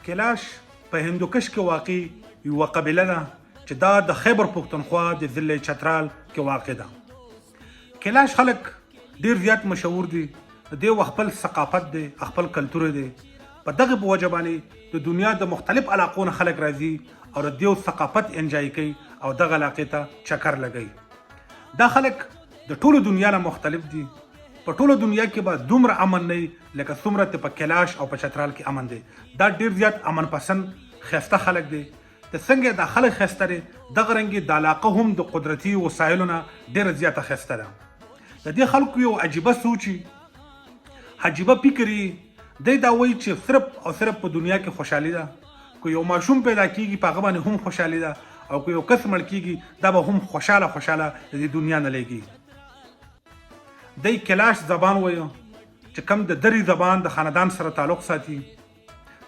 کلاش په هندوکش کې واقع یوه قبیله ده چې دا د خیبر پښتونخوا د ضلع چترال کې واقع ده. کلاش خلک ډیر زیات مشهور دي. د دې خپل ثقافت دی، خپل کلتور دی. په دغه په وجه باندې د دنیا د مختلف علاقو نه خلک راځي او د دې ثقافت انجوای کوي او دغه علاقې ته چکر لګوي. دا خلک د ټولو دنیا نه مختلف دي. په ټولو دنیا کې به دومره امن نه وي لکه څومره په کلاش او په چترال کې امن دی. دا ډیر زیات امن پسند ښایسته خلک دي. د څنګه دا خلک ښایسته دي دغه رنګې د علاقه هم د قدرتي وسایلو نه ډیره زیاته ښایسته ده. د دې خلکو یو عجیبه سوچ عجیبه فکر دی دا وایي چې صرف او صرف په دنیا کې خوشحالي ده. که یو ماشوم پیدا کیږي په هغه باندې هم خوشحالي ده او که یو کس مړ کیږي دا به هم خوشحاله د دې دنیا نه لګي. دی کلاش زبان وایي چې کم د دری زبان د خاندان سره تعلق ساتي.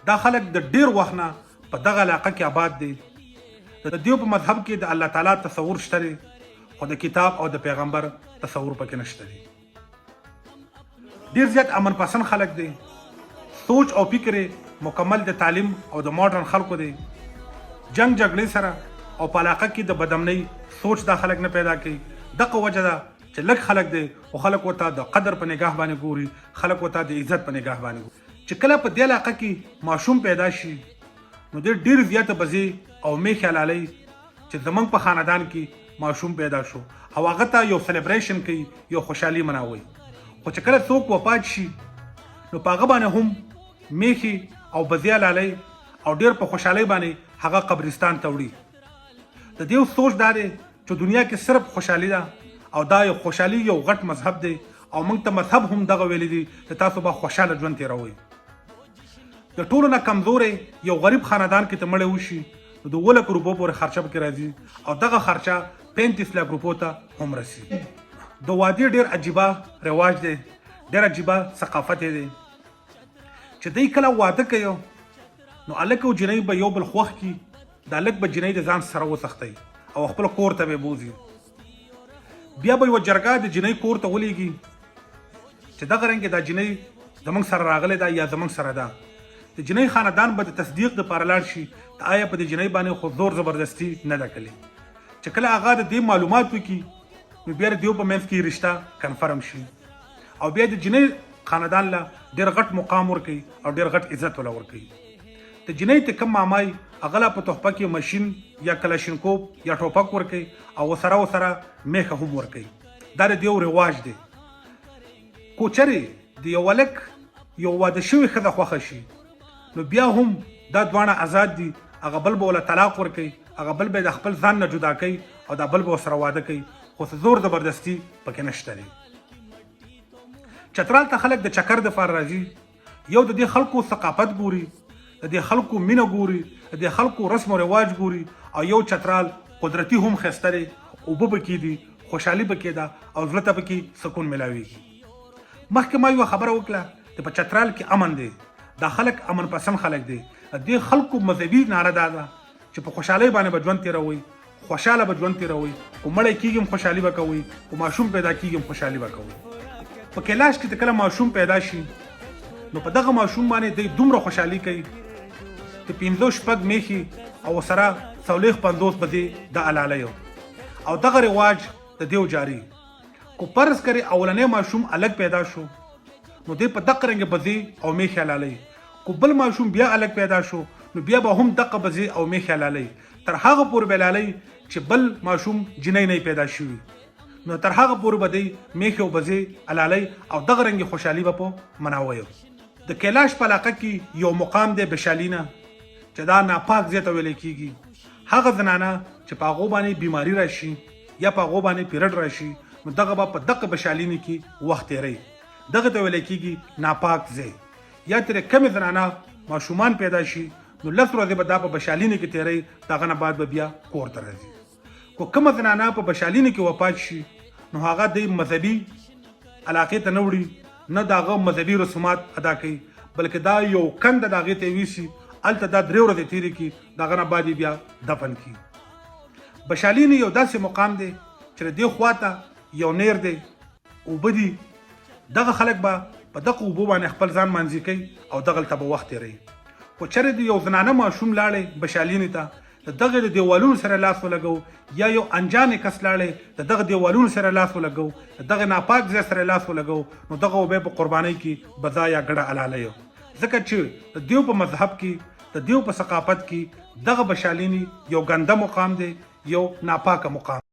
دا خلک د ډیر وخت نه په دغه علاقه کې آباد دي. د دیو په مذهب کې د الله تعالی تصور شته دی خو د کتاب او د پیغمبر تصور پکې نشته دی. ډیر زیات امن پسند خلک دي. سوچ او فکر مکمل د تعلیم او د ماډرن خلکو دی. جنگ جګړې سره او په علاقه کې د بدامنۍ سوچ دا خلک نه پیدا کوي. دغه وجه ده چې لږ خلک دی او خلک ورته د قدر په نگاه باندې ګوري، خلک ورته د عزت په نگاه باندې ګوري. چې کله په دې علاقه کې ماشوم پیدا شي نو ډیر زیاته بزي او می خیالالي چې زمونږ په خاندان کې ماشوم پیدا شو او هغه ته یو سلیبریشن کوي، یو خوشحالي مناوي. خو چې کله څوک وفات شي نو په هغه باندې هم میخي او بزي لالي او ډیر په خوشحالي باندې هغه قبرستان ته وړي. د دې سوچ دا دی چې دنیا کې صرف خوشحالي ده او دا یو خوشحالي یو غټ مذهب دی او موږ ته مذهب هم دغه ویلي دي چې تاسو به خوشحاله ژوند تیروئ. د ټولو نه کمزورې یو غریب خاندان کې ته مړی وشي نو د 1 لک روپو پورې خرچه پکې راځي او دغه خرچه 35 لک روپو ته هم رسي. د واده ډیر عجیبه رواج دی، ډیر عجیبه ثقافت دی چې دوی کله واده کوي نو هلک او جنۍ به یو بل خوښ کړي. د هلک به جنۍ د ځان سره وسختوي او خپل کور ته به بوځي. بیا به یوه جرګه د جنۍ کور ته ولیږي چې دغه رنګې دا جنۍ زموږ سره راغلی ده یا زموږ سره ده. د جنۍ خاندان به د تصدیق دپاره لاړ شي ته آیا په د جنۍ باندې خو زور زبردستي نه ده کړې. چې کله هغه د دې معلومات وکړي نو بیا د دیو په منځ کې رشته کنفرم شي او بیا د جنۍ خاندان له ډېر غټ مقام ورکوي او ډېر غټ عزت ولا ورکوي. د جنۍ ته کم مامای هغه لا په تحفه کې ماشین یا کلاشینکوف یا ټوپک ورکوي او ورسره میخه هم ورکوي. دا د دیو رواج دی. کو چرې د یو هلک یو واده شوې ښځه خوښه شي نو بیا هم دا دواړه آزاد دي. هغه بل به ورله طلاق ورکوي، هغه بل به د خپل ځان نه جدا کوي او دا بل به ورسره واده کوي. خو زور زبردستي پکې نشته دی. چترال ته خلک د چکر دپاره راځي. یو د دې خلکو ثقافت ګوري، د دې خلکو مینه ګوري، د دې خلکو رسم و رواج ګوري او یو چترال قدرتي هم ښایسته دی، اوبه پکې دي، خوشحالي پکې ده او زړه ته پکې سکون میلاویږي. مخکې ما یوه خبره وکړه چې په چترال کې امن دی. دا خلک امن پسند خلک دی. د دې خلکو مذهبي ناره دا ده چې په خوشحالۍ باندې به ژوند تېروئ، خوشحاله به ژوند تېروئ. که مړی کېږي هم خوشحالي به کوئ، که ماشوم پیدا کېږي هم خوشحالي به کوئ. په کلاش کې ته کله ماشوم پیدا شي نو په دغه ماشوم باندې دوی دومره خوشحالي کوي چې 5-6 میخي او سره 450 بځې د حلالیو او دغه رواج د دیو جاری. کو فرض کړئ اولنی ماشوم الګ پیدا شو نو دی په دغه رنګ بځې او میخي حلالي. کو بل ماشوم بیا الګ پیدا شو نو بیا به هم دغه بځې او میخي حلالي تر هغه پورې به حلالي چې بل ماشوم جنۍ نه پیدا شوي. نو تر هغه پورې به دی میخي او بځې حلالي او دغه رنګ خوشحالي به په مناوي. د کلاش په علاقه کې یو مقام دی بشالینه چې دا ناپاک ځای ته ویلی کېږي. هغه زنانه چې په هغو باندې بیماري راشي یا په هغو باندې پیرډ راشي نو دغه به په دغه بشالینې کې وخت تیروي. دغه ته ویلی کېږي ناپاک ځای. یا ترې کمې زنانه ماشومان پیدا شي نو 10 ورځې به دا په بشالینې کې تیروي، د هغه نه بعد به بیا کور ته راځي. کو کومه زنانه په بشالینې کې وفات شي نو هغه د مذهبي علاقې ته نه وړي، نه د هغه مذهبي رسومات ادا کوي، بلکې دا یو کند د هغې ته ویسي، هلته دا 3 ورځې تېرې کړي، د هغه نه بعد بیا دفن کړي. بشالینې یو داسې مقام دی چې د دې خواته یو نیر دی، اوبه دي. دغه خلک به په دغه اوبو باندې خپل ځان مانځي کوي او دغلته به وخت تېروي. خو چېرې د یو زنانه ماشوم لاړې بشالینې ته د دغه د دیوالونو سره لاس ولګو یا یو انجانې کس لاړې د دغه دیوالونو سره لاس ولګو د دغه ناپاک ځای سره لاس ولګو نو دغه به په قربانۍ کې بدا یا ګډه حلاله یو ځکه چې د دیو په مذهب کې د دیو په ثقافت کې دغه بشالینی یو ګنده مقام دی یو ناپاکه مقام